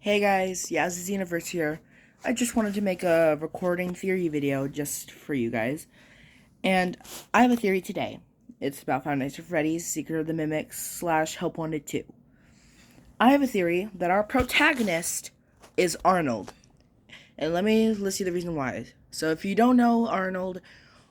Hey guys, yeah, this is the Universe here. I just wanted to make a recording theory video just for you guys. And I have a theory today. It's about Five Nights at Freddy's, Secret of the Mimics, / Help Wanted 2. I have a theory that our protagonist is Arnold. And let me list you the reason why. So if you don't know Arnold,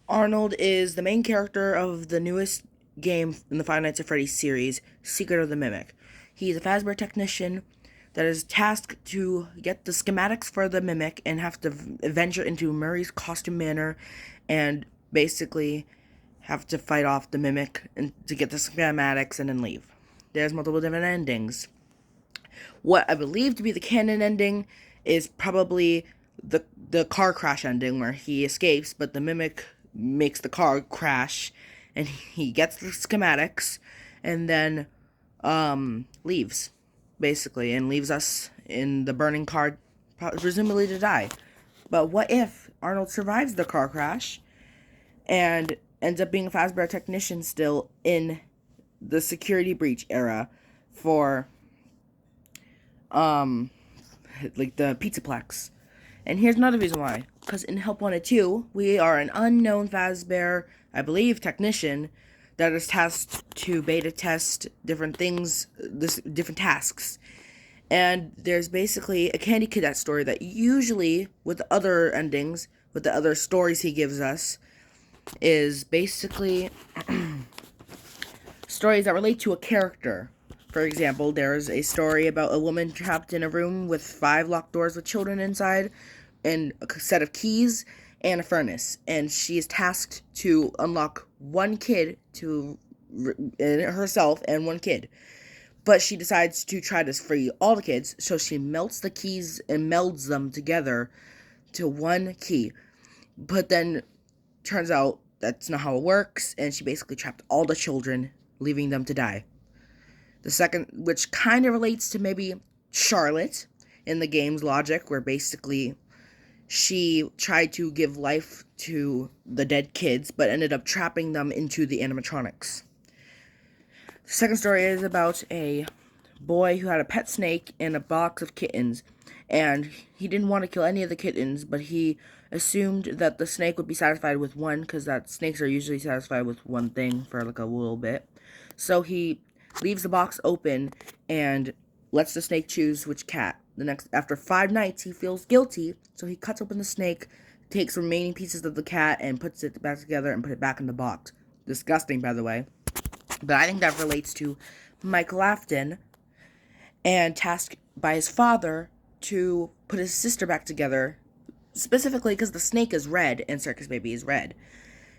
Arnold is the main character of the newest game in the Five Nights at Freddy's series, Secret of the Mimic. He's a Fazbear technician that is tasked to get the schematics for the Mimic and have to venture into Murray's costume manor and basically have to fight off the Mimic and to get the schematics and then leave. There's multiple different endings. What I believe to be the canon ending is probably the car crash ending where he escapes, but the Mimic makes the car crash and he gets the schematics and then leaves, basically, and leaves us in the burning car, presumably to die. But what if Arnold survives the car crash and ends up being a Fazbear technician still in the security breach era for like the Pizzaplex? And here's another reason why. Because in Help Wanted 2, we are an unknown Fazbear, I believe, technician that is tasked to beta test different things, different tasks. And there's basically a Candy Cadet story that usually, with the other endings, with the other stories he gives us, is basically stories that relate to a character. For example, there's a story about a woman trapped in a room with 5 locked doors with children inside, and a set of keys, and a furnace. And she is tasked to unlock one kid to herself and one kid. But she decides to try to free all the kids, so she melts the keys and melds them together to one key. But then turns out that's not how it works, and she basically trapped all the children, leaving them to die. The second, which kind of relates to maybe Charlotte in the game's logic, where basically she tried to give life to the dead kids, but ended up trapping them into the animatronics. The second story is about a boy who had a pet snake and a box of kittens, and he didn't want to kill any of the kittens, but he assumed that the snake would be satisfied with one, because that snakes are usually satisfied with one thing for like a little bit. So he leaves the box open and lets the snake choose which cat. After 5 nights, he feels guilty, so he cuts open the snake, takes remaining pieces of the cat, and puts it back together and put it back in the box. Disgusting, by the way. But I think that relates to Michael Afton, and tasked by his father to put his sister back together, specifically because the snake is red and Circus Baby is red.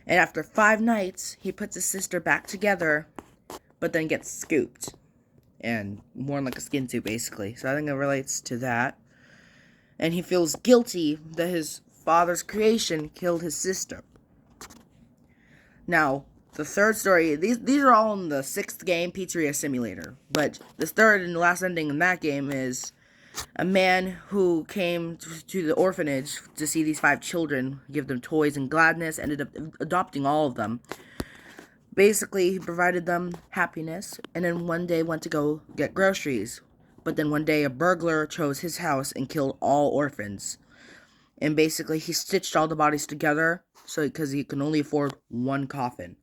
And after 5 nights, he puts his sister back together, but then gets scooped and worn like a skin suit, basically. So I think it relates to that. And he feels guilty that his father's creation killed his sister. Now, the third story, these are all in the 6th game, Pizzeria Simulator. But the third and the last ending in that game is a man who came to the orphanage to see these 5 children, give them toys and gladness, ended up adopting all of them. Basically, he provided them happiness, and then one day went to go get groceries. But then one day a burglar chose his house and killed all orphans. And basically, he stitched all the bodies together because he can only afford one coffin.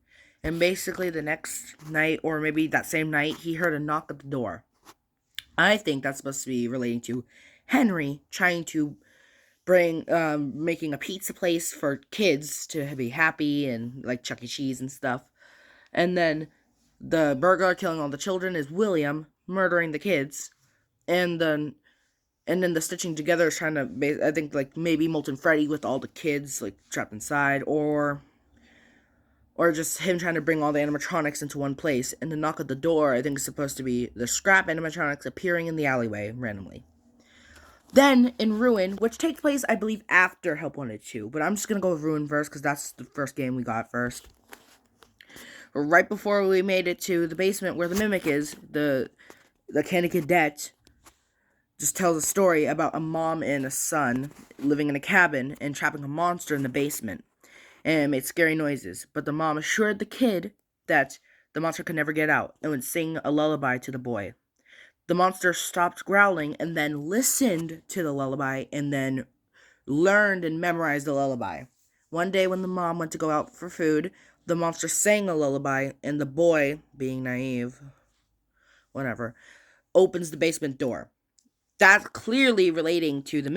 And basically, the next night, or maybe that same night, he heard a knock at the door. I think that's supposed to be relating to Henry trying to bring, making a pizza place for kids to be happy and like Chuck E. Cheese and stuff. And then the burglar killing all the children is William murdering the kids. And then the stitching together is trying to, I think, like, maybe Molten Freddy with all the kids, like, trapped inside, or just him trying to bring all the animatronics into one place. And the knock at the door, I think, is supposed to be the scrap animatronics appearing in the alleyway, randomly. Then, in Ruin, which takes place, I believe, after Help Wanted 2, but I'm just gonna go with Ruin first, because that's the first game we got first. Right before we made it to the basement where the Mimic is, the Candy Cadet just tells a story about a mom and a son living in a cabin and trapping a monster in the basement. And it made scary noises. But the mom assured the kid that the monster could never get out and would sing a lullaby to the boy. The monster stopped growling and then listened to the lullaby and then learned and memorized the lullaby. One day, when the mom went to go out for food, the monster sang a lullaby, and the boy, being naive, whatever, opens the basement door. That's clearly relating to the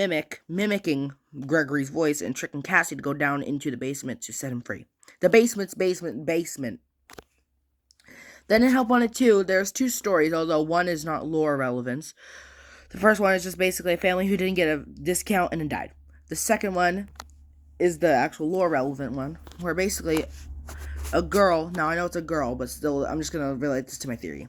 mimicking Gregory's voice and tricking Cassie to go down into the basement to set him free. The basement. Then in Help Wanted 2, there's two stories, although one is not lore relevance. The first one is just basically a family who didn't get a discount and then died. The second one is the actual lore relevant one, where basically a girl, now I know it's a girl, but still, I'm just going to relate this to my theory.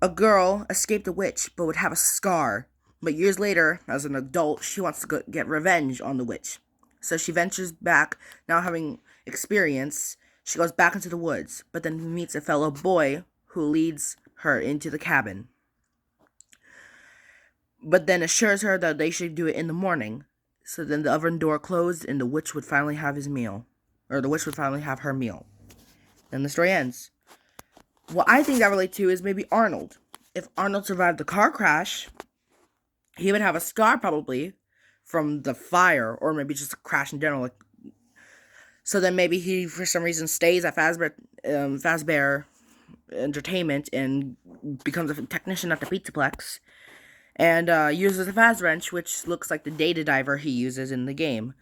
A girl escaped a witch, but would have a scar. But years later, as an adult, she wants to get revenge on the witch. So she ventures back, now having experience. She goes back into the woods, but then meets a fellow boy who leads her into the cabin. But then assures her that they should do it in the morning. So then the oven door closed and the witch would finally have his meal. Or the witch would finally have her meal. Then the story ends. What I think that relates to is maybe Arnold. If Arnold survived the car crash, he would have a scar probably from the fire, or maybe just a crash in general. So then maybe he, for some reason, stays at Fazbear Entertainment and becomes a technician at the Pizzaplex, and uses a Faz wrench, which looks like the data diver he uses in the game.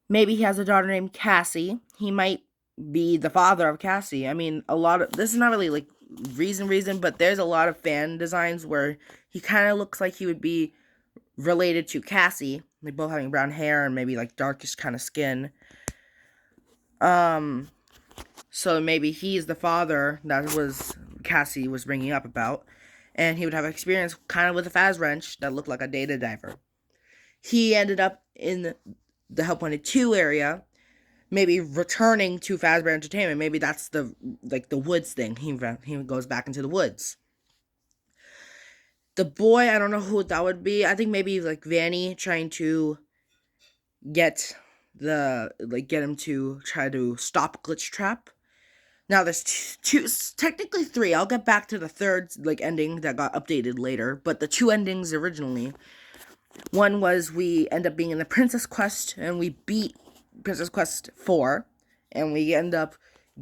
Maybe he has a daughter named Cassie. He might be the father of Cassie. I mean, this is not really like reason, but there's a lot of fan designs where he kind of looks like he would be related to Cassie, like both having brown hair and maybe like darkish kind of skin. So maybe he's the father that was Cassie was bringing up about, and he would have experience kind of with a Faz wrench that looked like a data diver. He ended up in the Help Wanted 2 area, maybe returning to Fazbear Entertainment. Maybe that's the woods thing. He goes back into the woods. The boy, I don't know who that would be. I think maybe like Vanny trying to get him to try to stop Glitch Trap. Now there's technically three. I'll get back to the third ending that got updated later, but the two endings originally. One was we end up being in the Princess Quest, and we beat Princess Quest 4, and we end up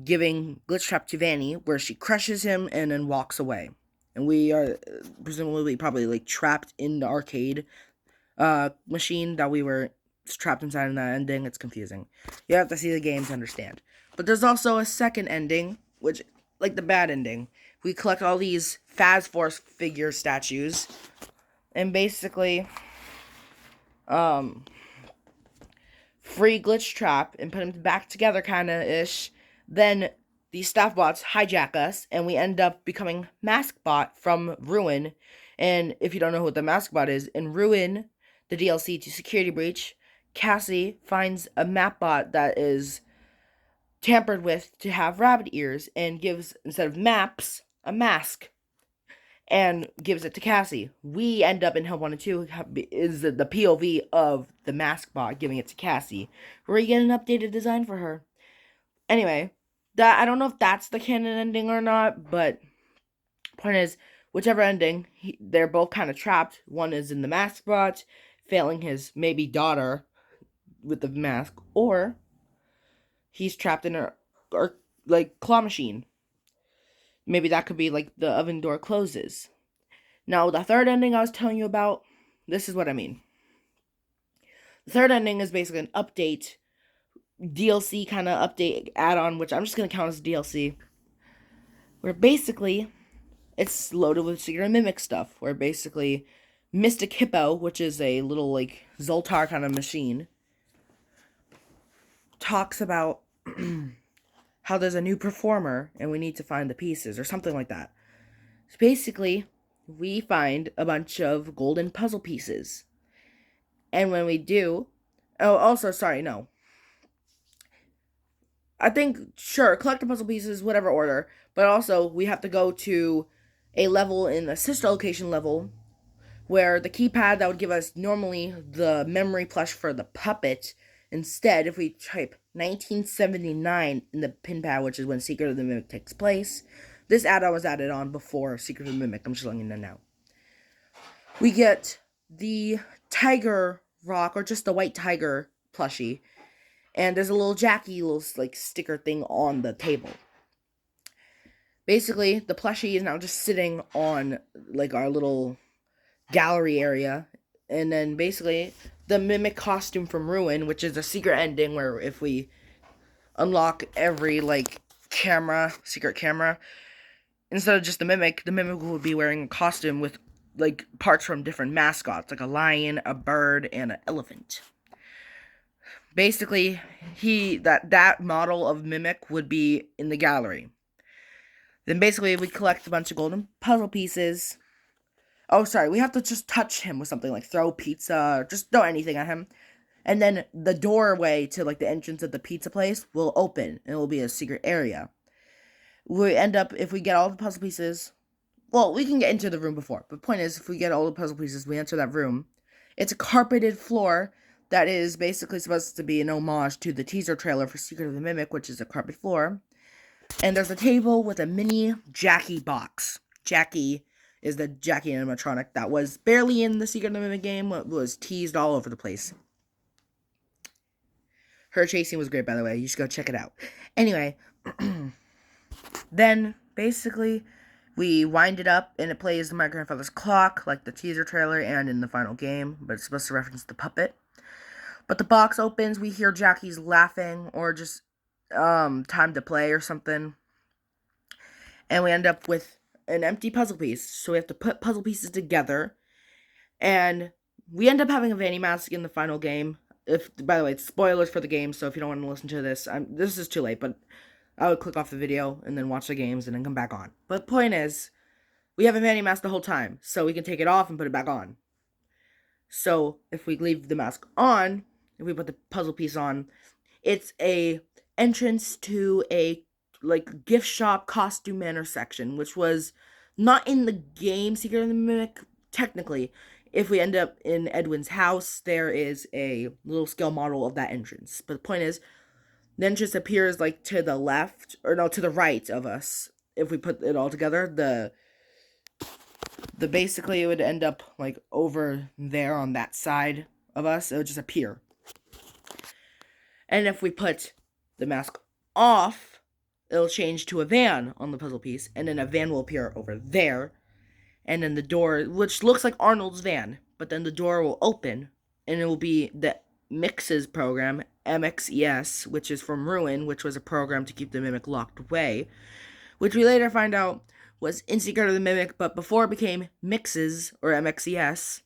giving Glitch Trap to Vanny, where she crushes him and then walks away. And we are presumably probably trapped in the arcade machine that we were trapped inside in that ending. It's confusing. You have to see the game to understand. But there's also a second ending, which, like the bad ending. We collect all these Faz Force figure statues, and basically free Glitch Trap and put them back together kinda-ish. Then these staff bots hijack us, and we end up becoming Maskbot from Ruin. And if you don't know what the Maskbot is, in Ruin, the DLC to Security Breach, Cassie finds a mapbot that is tampered with to have rabbit ears, and gives, instead of maps, a mask, and gives it to Cassie. We end up in Help Wanted 2 is the POV of the Maskbot giving it to Cassie, where you get an updated design for her. Anyway, that I don't know if that's the canon ending or not, but point is, whichever ending, they're both kind of trapped. One is in the Maskbot, failing his maybe daughter with the mask, or he's trapped in a claw machine. Maybe that could be the oven door closes. Now, the third ending I was telling you about, this is what I mean. The third ending is basically an update, DLC kind of update add-on, which I'm just going to count as DLC, where basically it's loaded with secret mimic stuff, where basically Mystic Hippo, which is a little Zoltar kind of machine, talks about how there's a new performer and we need to find the pieces or something like that. So basically, we find a bunch of golden puzzle pieces. And when we do, I think, sure, collect the puzzle pieces, whatever order, but also we have to go to a level in the sister location level where the keypad that would give us normally the memory plush for the puppet, instead, if we type 1979 in the pin pad, which is when Secret of the Mimic takes place, This add-on was added on before Secret of the Mimic. I'm just letting you know now. We get the tiger rock, or just the white tiger plushie. And there's a little Jackie little like sticker thing on the table. Basically, the plushie is now just sitting on like our little gallery area. And then basically the mimic costume from Ruin, which is a secret ending where if we unlock every like secret camera, instead of just the mimic would be wearing a costume with like parts from different mascots, like a lion, a bird, and an elephant. Basically, that model of mimic would be in the gallery. Then basically we collect a bunch of golden puzzle pieces. Oh, sorry, we have to just touch him with something, like throw pizza, just throw anything at him. And then the doorway to like the entrance of the pizza place will open, and it will be a secret area. We end up, if we get all the puzzle pieces, well, we can get into the room before, but point is, if we get all the puzzle pieces, we enter that room. It's a carpeted floor that is basically supposed to be an homage to the teaser trailer for Secret of the Mimic, which is a carpet floor. And there's a table with a mini Jackie box. Jackie is the Jackie animatronic that was barely in the Secret of the Mimic game, was teased all over the place. Her chasing was great, by the way. You should go check it out. Anyway, then basically we wind it up, and it plays My Grandfather's Clock, like the teaser trailer and in the final game, but it's supposed to reference the puppet. But the box opens, we hear Jackie's laughing, or just time to play or something. And we end up with an empty puzzle piece. So we have to put puzzle pieces together. And we end up having a Vanny Mask in the final game. By the way, it's spoilers for the game, so if you don't want to listen to this, this is too late, but I would click off the video and then watch the games and then come back on. But the point is, we have a Vanny Mask the whole time, so we can take it off and put it back on. So if we leave the mask on, if we put the puzzle piece on, it's a entrance to a like gift shop costume manor section, which was not in the game Secret of the Mimic technically. If we end up in Edwin's house, there is a little scale model of that entrance. But the point is, the entrance appears like to the left, or no, to the right of us. If we put it all together, the basically it would end up like over there on that side of us. It would just appear. And if we put the mask off, it'll change to a van on the puzzle piece, and then a van will appear over there. And then the door, which looks like Arnold's van, but then the door will open, and it will be the Mixes program, MXES, which is from Ruin, which was a program to keep the Mimic locked away, which we later find out was in Secret of the Mimic, but before it became Mixes, or MXES,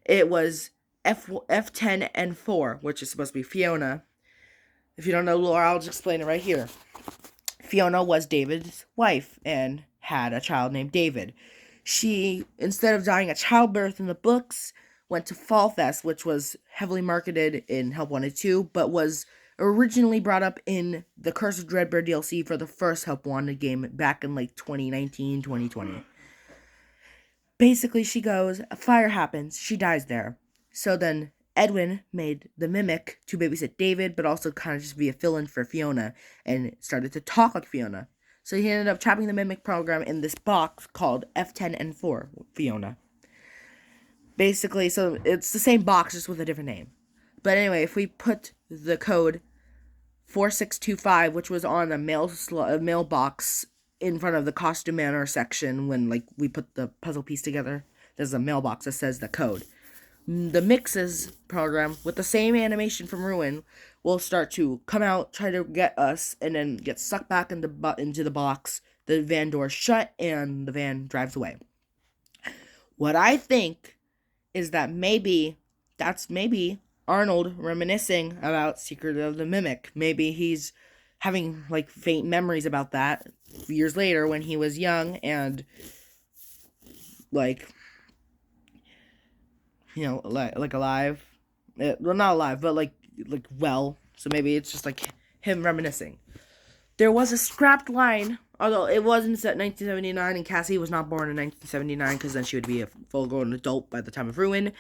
it was F10 and 4, which is supposed to be Fiona. If you don't know lore, I'll just explain it right here. Fiona was David's wife and had a child named David. She, instead of dying at childbirth in the books, went to Fall Fest, which was heavily marketed in Help Wanted 2, but was originally brought up in the Curse of Dreadbear DLC for the first Help Wanted game back in like 2019, 2020. Basically, she goes, a fire happens, she dies there. So then Edwin made the Mimic to babysit David, but also kind of just be a fill-in for Fiona, and started to talk like Fiona. So he ended up trapping the Mimic program in this box called F10 and 4, Fiona. Basically, so it's the same box, just with a different name. But anyway, if we put the code 4625, which was on a mailbox in front of the Costume Manor section when like we put the puzzle piece together, there's a mailbox that says the code. The Mixes program, with the same animation from Ruin, will start to come out, try to get us, and then get sucked back into the box. The van door shut, and the van drives away. What I think is that that's maybe Arnold reminiscing about Secret of the Mimic. Maybe he's having like faint memories about that years later when he was young and like, you know, like alive. Well, not alive, but like well. So maybe it's just like him reminiscing. There was a scrapped line, although it wasn't set 1979, and Cassie was not born in 1979, because then she would be a full-grown adult by the time of Ruin.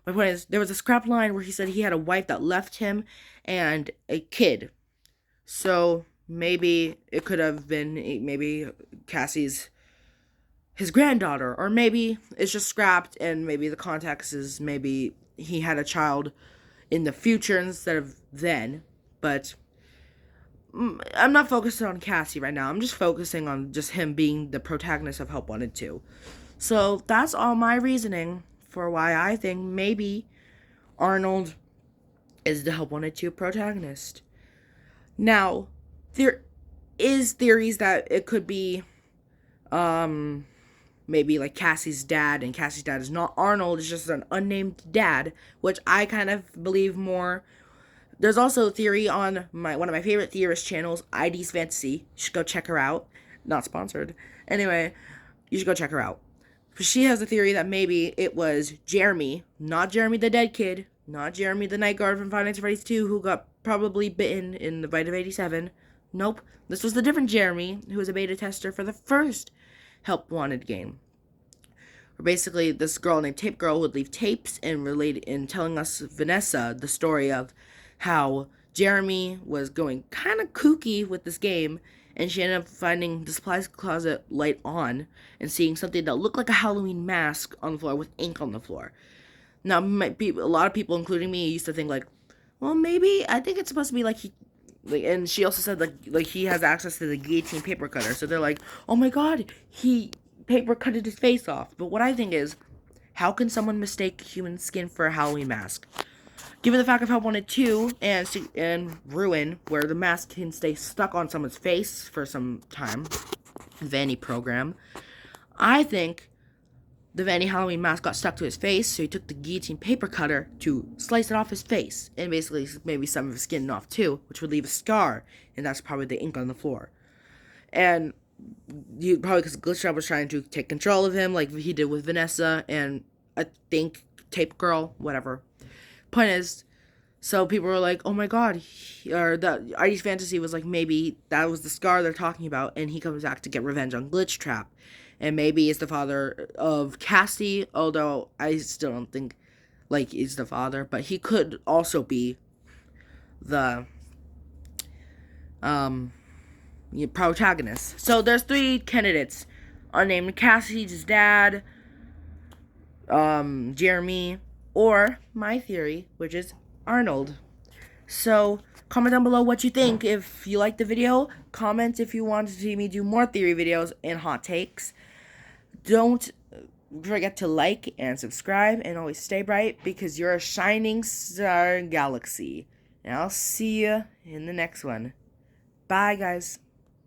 My point is, there was a scrapped line where he said he had a wife that left him and a kid. So maybe it could have been maybe Cassie's his granddaughter, or maybe it's just scrapped, and maybe the context is maybe he had a child in the future instead of then. But I'm not focusing on Cassie right now. I'm just focusing on just him being the protagonist of Help Wanted 2. So that's all my reasoning for why I think maybe Arnold is the Help Wanted 2 protagonist. Now, there is theories that it could be maybe like Cassie's dad, and Cassie's dad is not Arnold, it's just an unnamed dad, which I kind of believe more. There's also a theory on one of my favorite theorist channels, ID's Fantasy. You should go check her out. Not sponsored. Anyway, you should go check her out. She has a theory that maybe it was Jeremy, not Jeremy the dead kid, not Jeremy the night guard from Five Nights at Freddy's 2 who got probably bitten in the bite of 87. Nope, this was the different Jeremy who was a beta tester for the first Help Wanted game. Where basically this girl named Tape Girl would leave tapes and telling us, Vanessa, the story of how Jeremy was going kind of kooky with this game, and she ended up finding the supplies closet light on and seeing something that looked like a Halloween mask on the floor with ink on the floor. Now, a lot of people, including me, used to think like, well, maybe I think it's supposed to be like and she also said like he has access to the guillotine paper cutter, so they're like, oh my god, he paper cutted his face off. But what I think is, how can someone mistake human skin for a Halloween mask? Given the fact of Help Wanted 2 and Ruin, where the mask can stay stuck on someone's face for some time, the Vanny program, I think the Vanny Halloween mask got stuck to his face, so he took the guillotine paper cutter to slice it off his face, and basically maybe some of his skin off too, which would leave a scar, and that's probably the ink on the floor. And probably because Glitchtrap was trying to take control of him, like he did with Vanessa, and I think Tape Girl, whatever. Point is, so people were like, oh my god, or the ID's Fantasy was like, maybe that was the scar they're talking about, and he comes back to get revenge on Glitchtrap. And maybe he's the father of Cassie, although I still don't think, like, he's the father, but he could also be the, protagonist. So there's 3 candidates, unnamed Cassie's dad, Jeremy, or my theory, which is Arnold. So comment down below what you think. If you liked the video, comment if you want to see me do more theory videos and hot takes. Don't forget to like and subscribe, and always stay bright, because you're a shining star galaxy. And I'll see you in the next one. Bye, guys.